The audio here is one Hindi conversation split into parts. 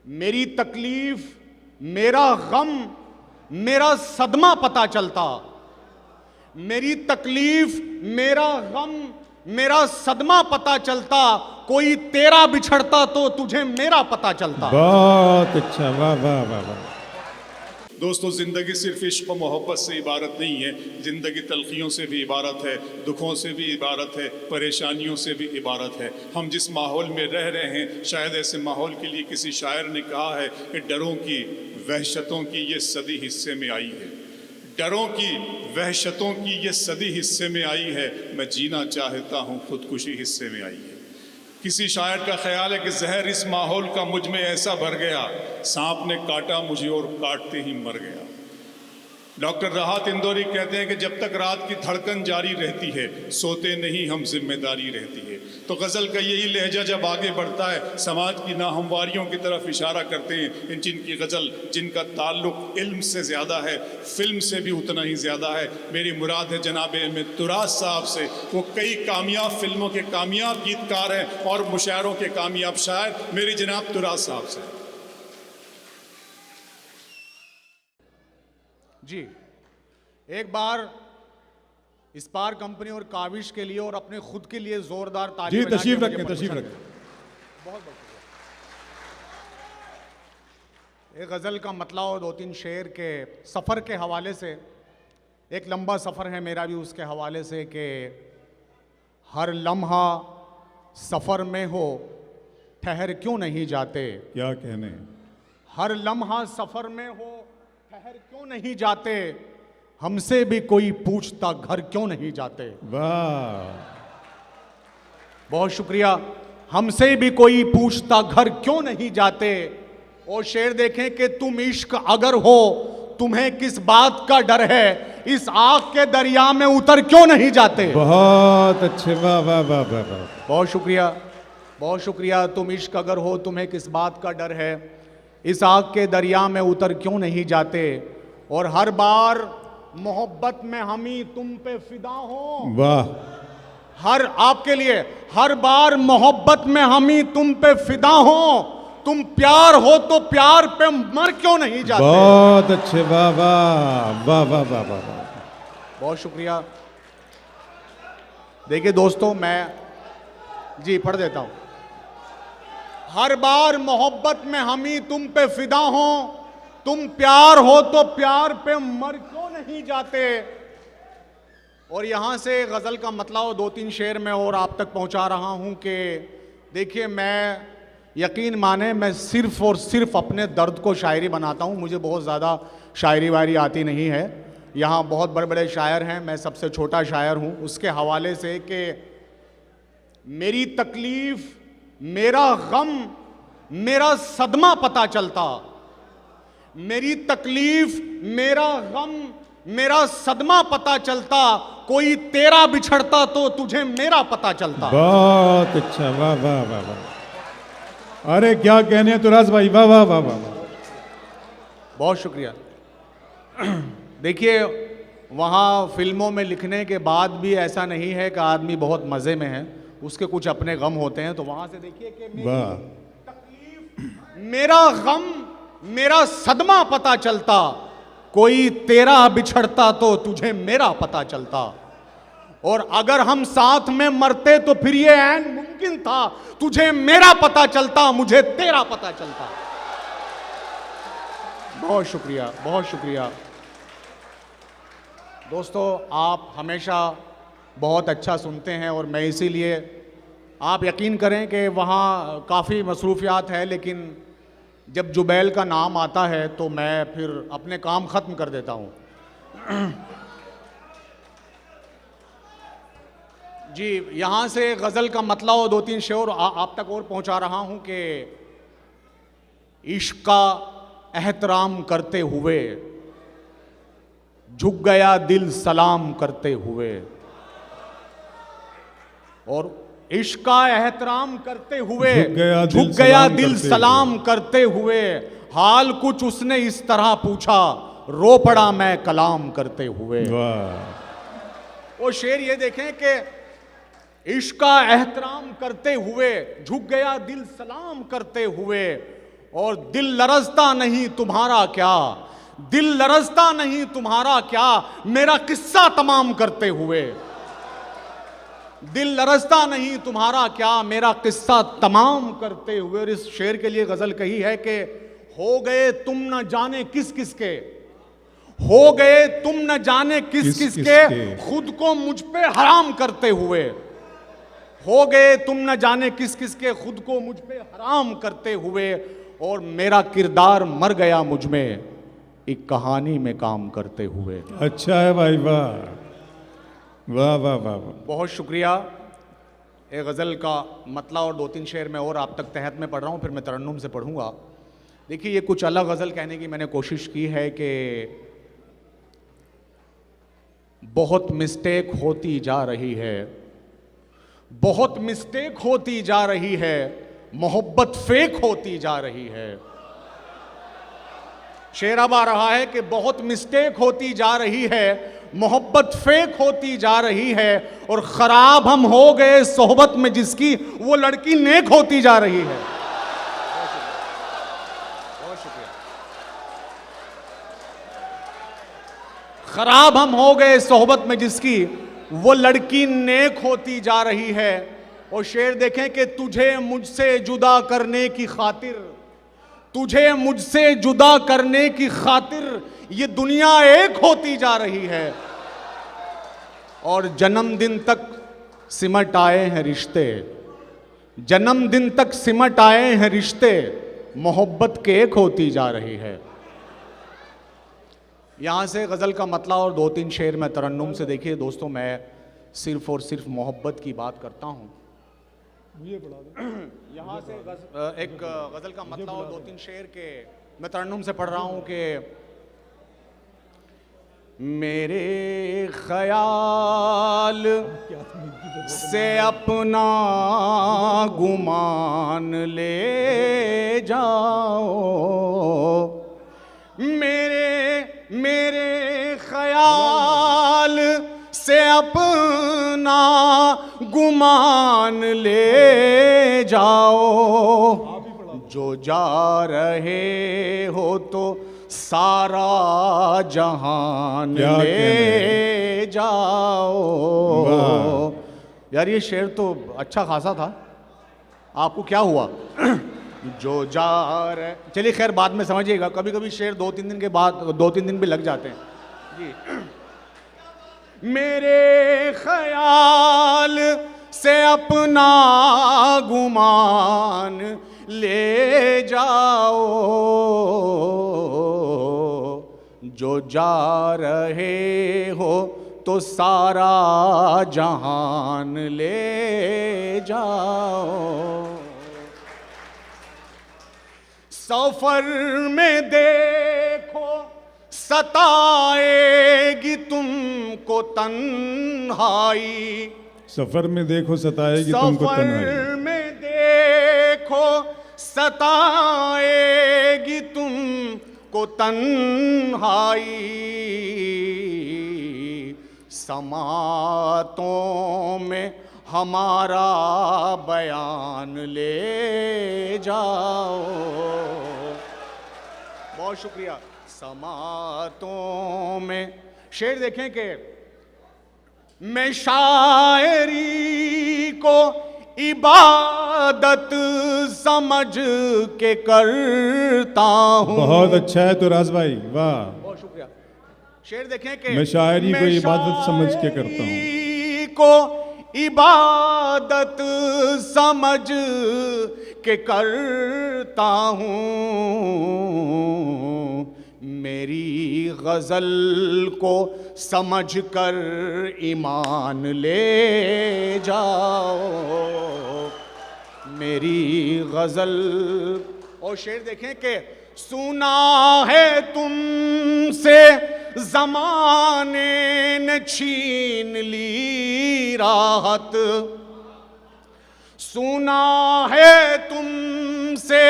मेरी तकलीफ, मेरा गम, मेरा सदमा पता चलता। मेरी तकलीफ, मेरा गम, मेरा सदमा पता चलता। कोई तेरा बिछड़ता तो तुझे मेरा पता चलता। बहुत अच्छा, वाह वाह वाह वाह। दोस्तों, ज़िंदगी सिर्फ इश्क और मोहब्बत से इबारत नहीं है। ज़िंदगी तलखियों से भी इबारत है, दुखों से भी इबारत है, परेशानियों से भी इबारत है। हम जिस माहौल में रह रहे हैं, शायद ऐसे माहौल के लिए किसी शायर ने कहा है कि डरों की वहशतों की ये सदी हिस्से में आई है। डरों की वहशतों की ये सदी हिस्से में आई है। मैं जीना चाहता हूँ, खुदकुशी हिस्से में आई है। किसी शायर का ख्याल है कि जहर इस माहौल का मुझ में ऐसा भर गया, सांप ने काटा मुझे और काटते ही मर गया। डॉक्टर राहत इंदौरी कहते हैं कि जब तक रात की धड़कन जारी रहती है, सोते नहीं हम, जिम्मेदारी रहती है। तो गज़ल का यही लहजा जब आगे बढ़ता है, समाज की नाहमवारियों की तरफ इशारा करते हैं। जिनकी गज़ल, जिनका ताल्लुक़ इल्म से ज़्यादा है, फिल्म से भी उतना ही ज़्यादा है। मेरी मुराद है जनाब अहमद तुराज साहब से। वो कई कामयाब फिल्मों के कामयाब गीतकार हैं और मुशायरों के कामयाब शायर, मेरी जनाब तुराज साहब से। जी, एक बार इस्पार कंपनी और काविश के लिए और अपने खुद के लिए जोरदार ताली जी, बजा के तशरीफ मुझे रखें, तशरीफ परमिशन रखें। दें। बहुत बहुत शुक्रिया। एक गज़ल का मतलब और दो तीन शेर के सफ़र के हवाले से। एक लंबा सफ़र है मेरा भी उसके हवाले से कि हर लम्हा सफ़र में हो, ठहर क्यों नहीं जाते। क्या कहने। हर लम्हा सफ़र में हो, ठहर क्यों नहीं जाते। हमसे भी कोई पूछता, घर क्यों नहीं जाते। वाह, बहुत शुक्रिया। हमसे भी कोई पूछता, घर क्यों नहीं जाते। और शेर देखें कि तुम इश्क अगर हो, तुम्हें किस बात का डर है। इस आग के दरिया में उतर क्यों नहीं जाते। बहुत अच्छे, वाह वाह वाह वाह वाह। बहुत शुक्रिया, बहुत शुक्रिया। तुम इश्क अगर हो, तुम्हें किस बात का डर है। इस आग के दरिया में उतर क्यों नहीं जाते। और हर बार मोहब्बत में हम ही तुम पे फिदा हो। वाह, हर आपके लिए हर बार मोहब्बत में हम ही तुम पे फिदा हो। तुम प्यार हो तो प्यार पे मर क्यों नहीं जाते। बहुत अच्छे, वाह वाह वाह वाह वाह वाह वाह। बहुत शुक्रिया। देखिए दोस्तों, मैं जी पढ़ देता हूं। हर बार मोहब्बत में हम ही तुम पे फिदा हो। तुम प्यार हो तो प्यार पे मर क्यों नहीं जाते। और यहां से गजल का मतलब दो तीन शेर में और आप तक पहुंचा रहा हूं कि देखिए, मैं यकीन माने, मैं सिर्फ और सिर्फ अपने दर्द को शायरी बनाता हूं। मुझे बहुत ज़्यादा शायरी वायरी आती नहीं है। यहाँ बहुत बड़े बड़े शायर हैं, मैं सबसे छोटा शायर हूं। उसके हवाले से कि मेरी तकलीफ, मेरा गम, मेरा सदमा पता चलता। मेरी तकलीफ, मेरा गम, मेरा सदमा पता चलता। कोई तेरा बिछड़ता तो तुझे मेरा पता चलता। बहुत अच्छा, वाह वाह वाह वाह। अरे क्या कहने हैं तुराज भाई, वाह वाह वाह वाह। बहुत शुक्रिया। देखिए, वहाँ फिल्मों में लिखने के बाद भी ऐसा नहीं है कि आदमी बहुत मज़े में है, उसके कुछ अपने गम होते हैं। तो वहाँ से देखिए कि मेरी वाह, तकलीफ, मेरा गम, मेरा सदमा पता चलता। कोई तेरा बिछड़ता तो तुझे मेरा पता चलता। और अगर हम साथ में मरते तो फिर ये ऐन मुमकिन था। तुझे मेरा पता चलता, मुझे तेरा पता चलता। बहुत शुक्रिया, बहुत शुक्रिया। दोस्तों, आप हमेशा बहुत अच्छा सुनते हैं और मैं इसीलिए, आप यकीन करें कि वहाँ काफ़ी मसरूफियात है, लेकिन जब जुबैल का नाम आता है तो मैं फिर अपने काम ख़त्म कर देता हूँ। जी, यहाँ से गज़ल का मतलब दो तीन शेर आप तक और पहुँचा रहा हूँ कि इश्क का एहतराम करते हुए झुक गया दिल सलाम करते हुए। और इश्क का एहतराम करते हुए झुक गया दिल सलाम करते हुए। हाल कुछ उसने इस तरह पूछा, रो पड़ा मैं कलाम करते हुए। वाह। वो शेर ये देखें कि इश्क का एहतराम करते हुए झुक गया दिल सलाम करते हुए। और दिल लरजता नहीं तुम्हारा क्या, दिल लरजता नहीं तुम्हारा क्या, मेरा किस्सा तमाम करते हुए। दिल लरजता नहीं तुम्हारा क्या, मेरा किस्सा तमाम करते हुए। और इस शेर के लिए गजल कही है कि हो गए तुम न जाने किस किस के, हो गए तुम न जाने किस किस के, खुद को मुझ पे हराम करते हुए। हो गए तुम न जाने किस किस के, खुद को मुझ पे हराम करते हुए। और मेरा किरदार मर गया मुझ में एक कहानी में काम करते हुए। अच्छा है भाई, वाह वाह वाह वाह वाह। बहुत शुक्रिया। एक गज़ल का मतला और 2-3 शेर मैं और आप तक तहत में पढ़ रहा हूँ, फिर मैं तरन्नुम से पढ़ूंगा। देखिए, ये कुछ अलग गज़ल कहने की मैंने कोशिश की है कि बहुत मिस्टेक होती जा रही है, बहुत मिस्टेक होती जा रही है, मोहब्बत फेक होती जा रही है। शेर अब आ रहा है कि बहुत मिस्टेक होती जा रही है, मोहब्बत फेक होती जा रही है, और खराब हम हो गए सोहबत में जिसकी, वो लड़की नेक होती जा रही है। बहुत शुक्रिया। खराब हम हो गए सोहबत में जिसकी, वो लड़की नेक होती जा रही है। और शेर देखें कि तुझे मुझसे जुदा करने की खातिर, तुझे मुझसे जुदा करने की खातिर ये दुनिया एक होती जा रही है। और जन्मदिन तक सिमट आए हैं रिश्ते, जन्मदिन तक सिमट आए हैं रिश्ते, मोहब्बत के एक होती जा रही है। यहां से गजल का मतला और 2-3 शेर मैं तरन्नुम से। देखिए दोस्तों, मैं सिर्फ और सिर्फ मोहब्बत की बात करता हूं। यहाँ से एक गजल का मतलब और 2-3 शेर के मैं तरन्नुम से पढ़ रहा हूँ कि मेरे ख्याल से अपना गुमान ले जाओ, मेरे ख्याल से अपना गुमान ले जाओ। जो जा रहे हो तो सारा जहान ले जाओ। यार ये शेर तो अच्छा खासा था, आपको क्या हुआ? जो जा रहे, चलिए खैर बाद में समझिएगा। कभी कभी शेर 2-3 दिन के बाद, 2-3 दिन भी लग जाते हैं जी। मेरे ख्याल से अपना गुमान ले जाओ, जो जा रहे हो तो सारा जहान ले जाओ। सफर में देखो सताएगी तुमको तन्हाई, सफर में देखो सताएगी तुमको तन्हाई, सफर में देखो सताएगी तुमको तन्हाई। समातों में हमारा बयान ले जाओ। बहुत शुक्रिया। समातों में शेर देखें कि मैं शायरी को इबादत समझ के करता हूँ। बहुत अच्छा है तो राज भाई, वाह। बहुत शुक्रिया। शेर देखें कि मैं शायरी को इबादत समझ के करता हूँ, को इबादत समझ के करता हूँ। मेरी गजल को समझ कर ईमान ले जाओ, मेरी गजल। और शेर देखें कि सुना है तुमसे ज़माने ने छीन ली राहत, सुना है तुमसे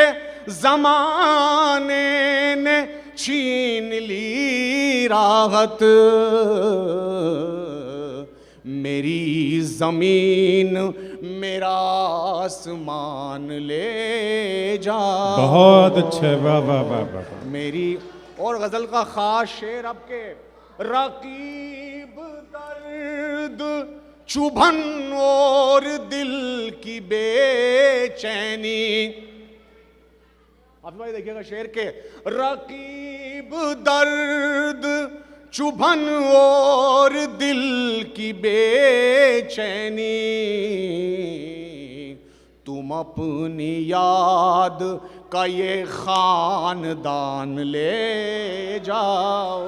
ज़माने ने छीन ली राहत। मेरी ज़मीन मेरा आसमान ले जा। बहुत अच्छे, वाह वाह वाह वाह। मेरी और गजल का खास शेर आपके, रकीब दर्द चुभन और दिल की बेचैनी। आप भाई देखिएगा शेर के, रकीब दर्द चुभन और दिल की बेचैनी, तुम अपनी याद का ये खानदान ले जाओ।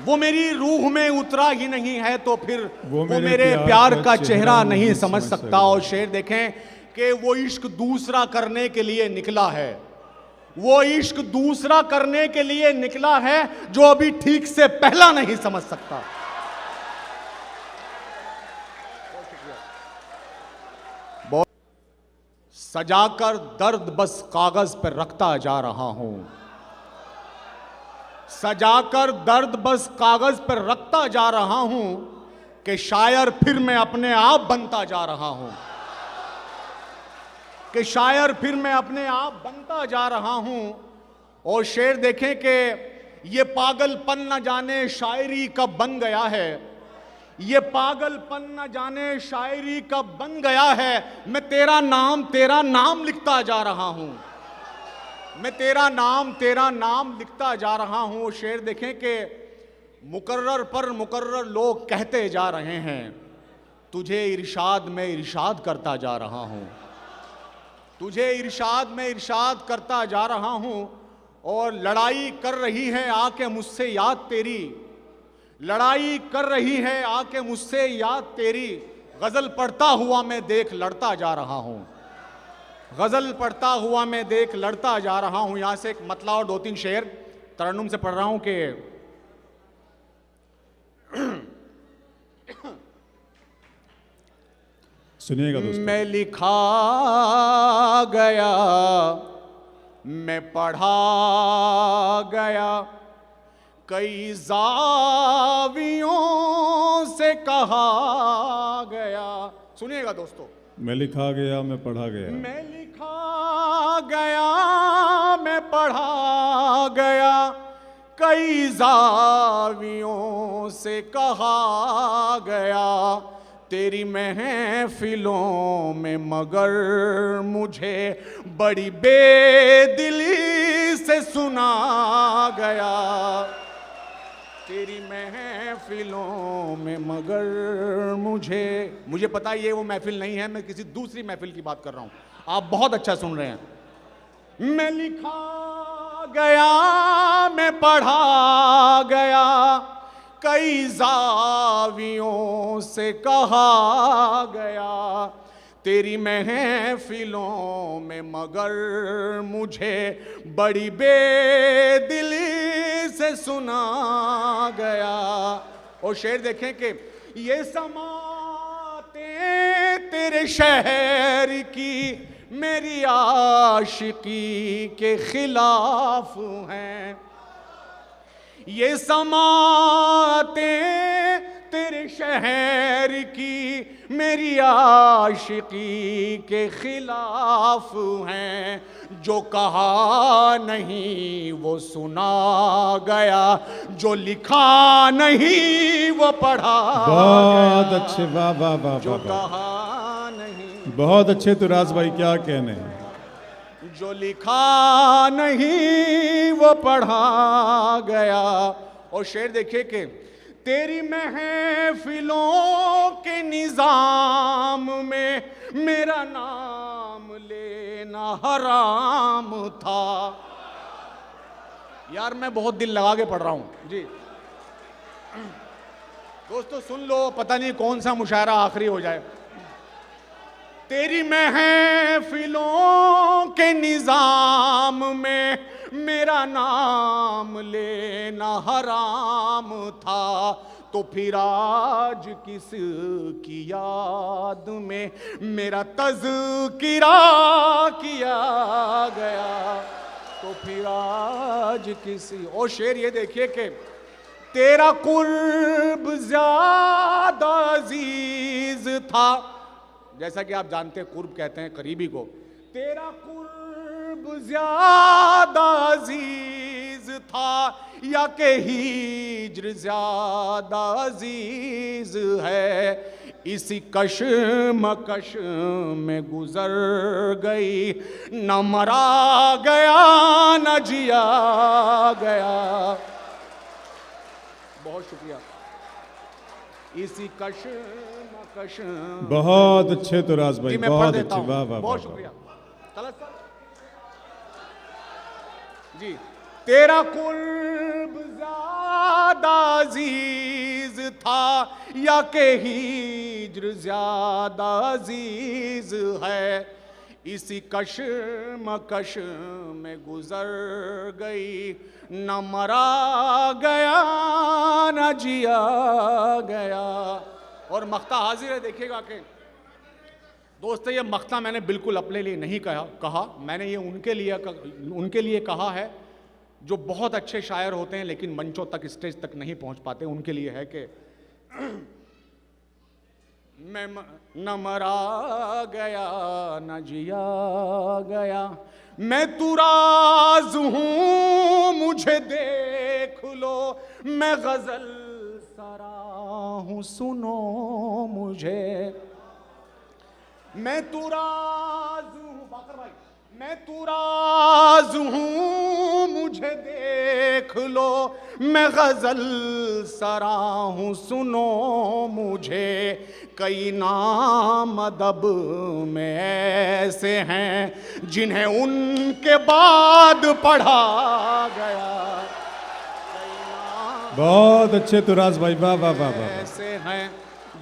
वो मेरी रूह में उतरा ही नहीं है तो फिर वो मेरे प्यार का चेहरा नहीं समझ सकता। और शेर देखें कि वो इश्क दूसरा करने के लिए निकला है, वो इश्क दूसरा करने के लिए निकला है जो अभी ठीक से पहला नहीं समझ सकता। सजाकर दर्द बस कागज पर रखता जा रहा हूं, सजाकर दर्द बस कागज पर रखता जा रहा हूं कि शायर फिर मैं अपने आप बनता जा रहा हूं, कि शायर फिर मैं अपने आप बनता जा रहा हूं। और शेर देखें कि ये पागलपन न जाने शायरी कब बन गया है, ये पागलपन न जाने शायरी कब बन गया है। मैं तेरा नाम लिखता जा रहा हूं, मैं तेरा नाम लिखता जा रहा हूं। शेर देखें कि मुकर्रर पर मुकर्रर लोग कहते जा रहे हैं, तुझे इरशाद में इरशाद करता जा रहा हूं, तुझे इरशाद में इरशाद करता जा रहा हूं। और लड़ाई कर रही है आके मुझसे याद तेरी, लड़ाई कर रही है आके मुझसे याद तेरी, गजल पढ़ता हुआ मैं देख लड़ता जा रहा हूं, गजल पढ़ता हुआ मैं देख लड़ता जा रहा हूं। यहां से एक मतला और दो तीन शेर तरन्नुम से पढ़ रहा हूं कि सुनिएगा दोस्तों। मैं लिखा गया, मैं पढ़ा गया, कई जावियों से कहा गया। सुनिएगा दोस्तों, मैं लिखा गया, मैं पढ़ा गया, मैं लिखा गया, मैं पढ़ा गया, कई जावियों से कहा गया, तेरी महफिलों में मगर मुझे बड़ी बेदिली से सुना गया, तेरी महफिलों में मगर मुझे पता है ये वो महफिल नहीं है, मैं किसी दूसरी महफिल की बात कर रहा हूं। आप बहुत अच्छा सुन रहे हैं। मैं लिखा गया, मैं पढ़ा गया, कई जावियों से कहा गया, तेरी महफिलों में मगर मुझे बड़ी बेदिली से सुना गया। और शेर देखें कि ये समाते तेरे शहर की मेरी आशिकी के खिलाफ हैं, ये समाते तेरे शहर की मेरी आशिकी के खिलाफ हैं, जो कहा नहीं वो सुना गया, जो लिखा नहीं वो पढ़ा बहुत गया। अच्छे, वाह वाह वाह जो वाह वाह। कहा नहीं, बहुत अच्छे तुराज भाई, क्या कहने। जो लिखा नहीं वो पढ़ा गया। और शेर देखिए कि तेरी महफिलों के निजाम में मेरा नाम लेना हराम था। यार मैं बहुत दिल लगा के पढ़ रहा हूं जी दोस्तों, सुन लो, पता नहीं कौन सा मुशायरा आखिरी हो जाए। तेरी महफिलों के निजाम में मेरा नाम लेना हराम था, तो फिर आज किस की याद में मेरा तज़किरा किया गया, तो फिर आज किसी। और शेर ये देखिए कि तेरा कुर्ब ज्यादा अजीज था, जैसा कि आप जानते हैं कुर्ब कहते हैं करीबी को, तेरा कुर्ब ज्यादा अजीज था या के हिज्र ज्यादा अजीज है, इसी कशमकश में गुजर गई, न मरा गया न जिया गया। बहुत शुक्रिया। इसी कशमकश। बहुत अच्छे तुराज भाई, जी मैं पढ़ बहुत देता अच्छे, हूं। वाह वाह बहुत वाह, शुक्रिया तलत साहब। जी, तेरा कुर्ब ज्यादा अजीज था या के हिज्र ज्यादा अजीज है, इसी कशमकश में गुजर गई, न मरा गया न जिया गया। और मख्ता हाजिर है, देखिएगा कि दोस्तों ये मख्ता मैंने बिल्कुल अपने लिए नहीं कहा, मैंने ये उनके लिए कहा है जो बहुत अच्छे शायर होते हैं लेकिन मंचों तक, स्टेज तक नहीं पहुंच पाते। उनके लिए है कि मैं न मरा गया न जिया गया, मैं तू राज हूं मुझे देख लो, मैं गजल सरा हूं सुनो मुझे, मैं तू राज हूं बाकर भाई, मैं तू राज हूं मुझे देख लो, मैं गजल सरा हूं सुनो मुझे, कई नाम अदब में ऐसे हैं जिन्हें उनके बाद पढ़ा गया, बहुत अच्छे तुराज भाई, वाह वाह वाह वाह, ऐसे हैं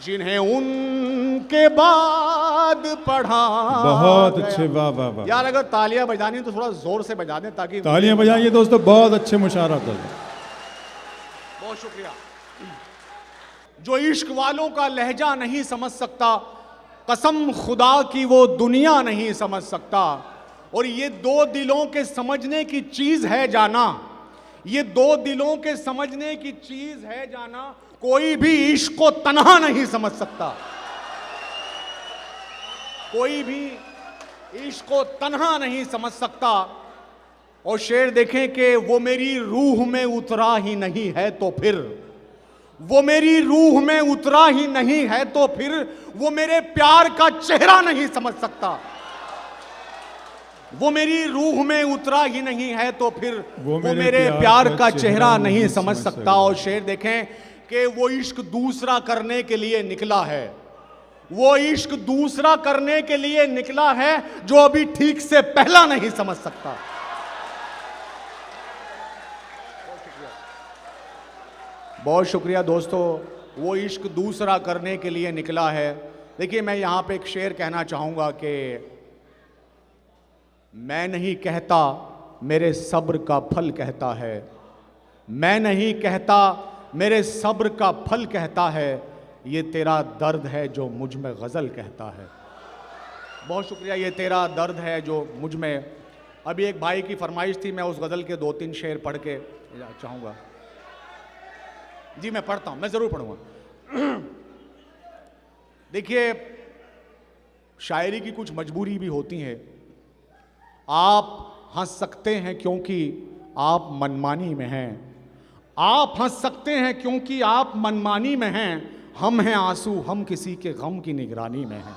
जिन्हें उनके बाद पढ़ा। बहुत अच्छे, वाह वाह वाह। यार अगर तालियां बजानी तो थोड़ा जोर से बजा दें ताकि तालियां बजाइए दोस्तों, बहुत अच्छे मुशारत है। बहुत शुक्रिया। जो इश्क वालों का लहजा नहीं समझ सकता, कसम खुदा की वो दुनिया नहीं समझ सकता। और ये दो दिलों के समझने की चीज है जाना, ये दो दिलों के समझने की चीज है जाना, कोई भी इश्क को तन्हा नहीं समझ सकता, कोई भी इश्क को तन्हा नहीं समझ सकता। और शेर देखें कि वो मेरी रूह में उतरा ही नहीं है तो फिर, वो मेरी रूह में उतरा ही नहीं है तो फिर, वो मेरे प्यार का चेहरा नहीं समझ सकता, वो मेरी रूह में उतरा ही नहीं है तो फिर, वो मेरे प्यार का चेहरा नहीं समझ सकता। और शेर देखें कि वो इश्क दूसरा करने के लिए निकला है, वो इश्क दूसरा करने के लिए निकला है जो अभी ठीक से पहला नहीं समझ सकता। बहुत शुक्रिया दोस्तों, वो इश्क दूसरा करने के लिए निकला है। देखिए मैं यहां पे एक शेर कहना चाहूंगा कि मैं नहीं कहता मेरे सब्र का फल कहता है, मैं नहीं कहता मेरे सब्र का फल कहता है, ये तेरा दर्द है जो मुझ में गज़ल कहता है। बहुत शुक्रिया, ये तेरा दर्द है जो मुझ में। अभी एक भाई की फरमाइश थी, मैं उस गज़ल के 2-3 शेर पढ़ के चाहूँगा। जी मैं पढ़ता हूँ, मैं ज़रूर पढ़ूँगा। देखिए शायरी की कुछ मजबूरी भी होती है। आप हंस सकते हैं क्योंकि आप मनमानी में हैं, आप हंस सकते हैं क्योंकि आप मनमानी में हैं, हम हैं आंसू हम किसी के गम की निगरानी में हैं,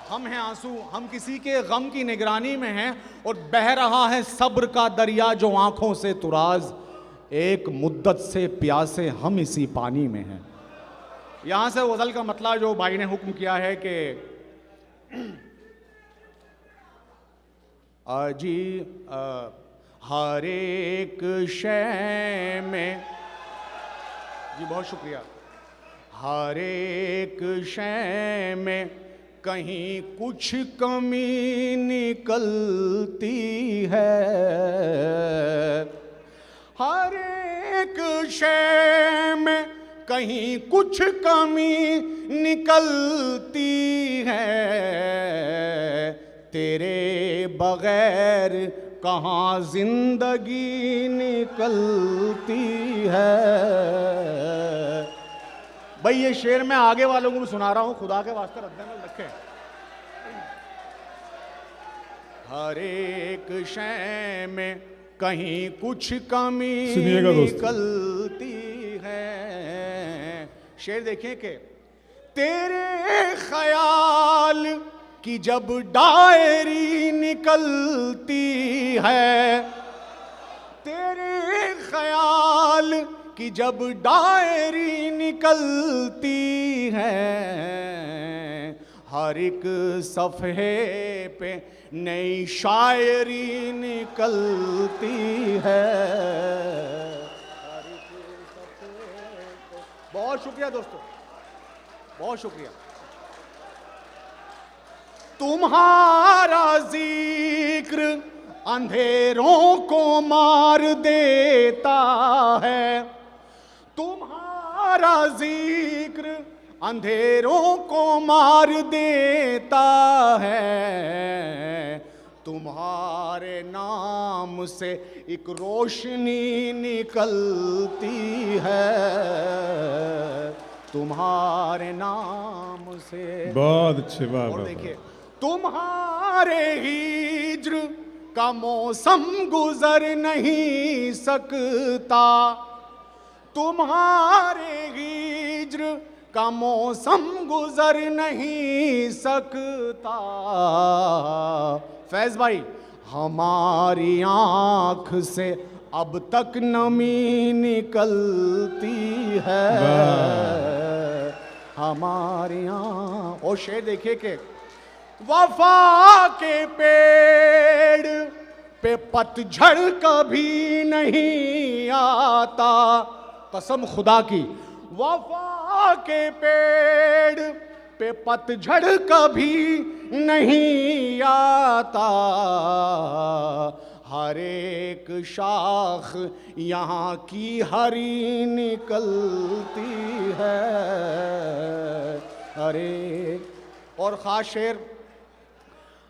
हम हैं आंसू हम किसी के गम की निगरानी में हैं। और बह रहा है सब्र का दरिया जो आंखों से तुराज, एक मुद्दत से प्यासे हम इसी पानी में हैं। यहां से गज़ल का मतलब जो भाई ने हुक्म किया है कि जी हर एक शय में, जी बहुत शुक्रिया, हर एक शय में कहीं कुछ कमी निकलती है, हर एक शय में कहीं कुछ कमी निकलती है, तेरे बगैर कहाँ जिंदगी निकलती है। भाई ये शेर मैं आगे वालों को भी सुना रहा हूं, खुदा के वास्ते रद्द रखे। हर एक शय में कहीं कुछ कमी सुनिएगा दोस्तों। निकलती है। शेर देखिए कि तेरे ख्याल की जब डायरी निकलती है, तेरे ख्याल की जब डायरी निकलती है, हर एक सफ़हे पे नई शायरी निकलती है। हर एक सफ़हे पे। बहुत शुक्रिया दोस्तों, बहुत शुक्रिया। तुम्हारा जिक्र अंधेरों को मार देता है, तुम्हारा जिक्र अंधेरों को मार देता है, तुम्हारे नाम से एक रोशनी निकलती है, तुम्हारे नाम से। बहुत अच्छे, वाह और वाह देखिए, तुम्हारे हिज्र का मौसम गुजर नहीं सकता, तुम्हारे हिज्र का मौसम गुजर नहीं सकता। फैज भाई, हमारी आंख से अब तक नमी निकलती है, हमारी आंख। और शेर देखिए कि वफा के पेड़ पे पतझड़ कभी नहीं आता, कसम खुदा की, वफा के पेड़ पे पतझड़ कभी नहीं आता, हर एक शाख यहाँ की हरी निकलती है, हर एक। और खास शेर,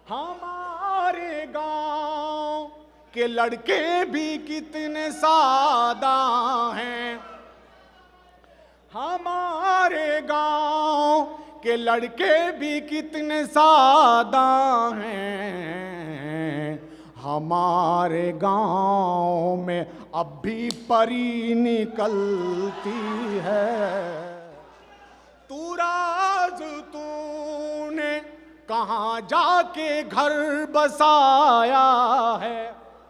हमारे गांव के लड़के भी कितने सादा हैं, हमारे गांव के लड़के भी कितने सादा हैं, हमारे गांव में अब भी परी निकलती है। तू राज तूने कहाँ जाके घर बसाया है,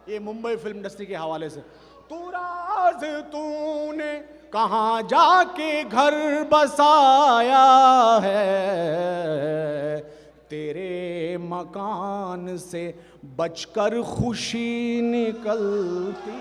ये मुंबई फिल्म इंडस्ट्री के हवाले से। तू राज तूने कहाँ जाके घर बसाया है, तेरे मकान से बचकर खुशी निकलती।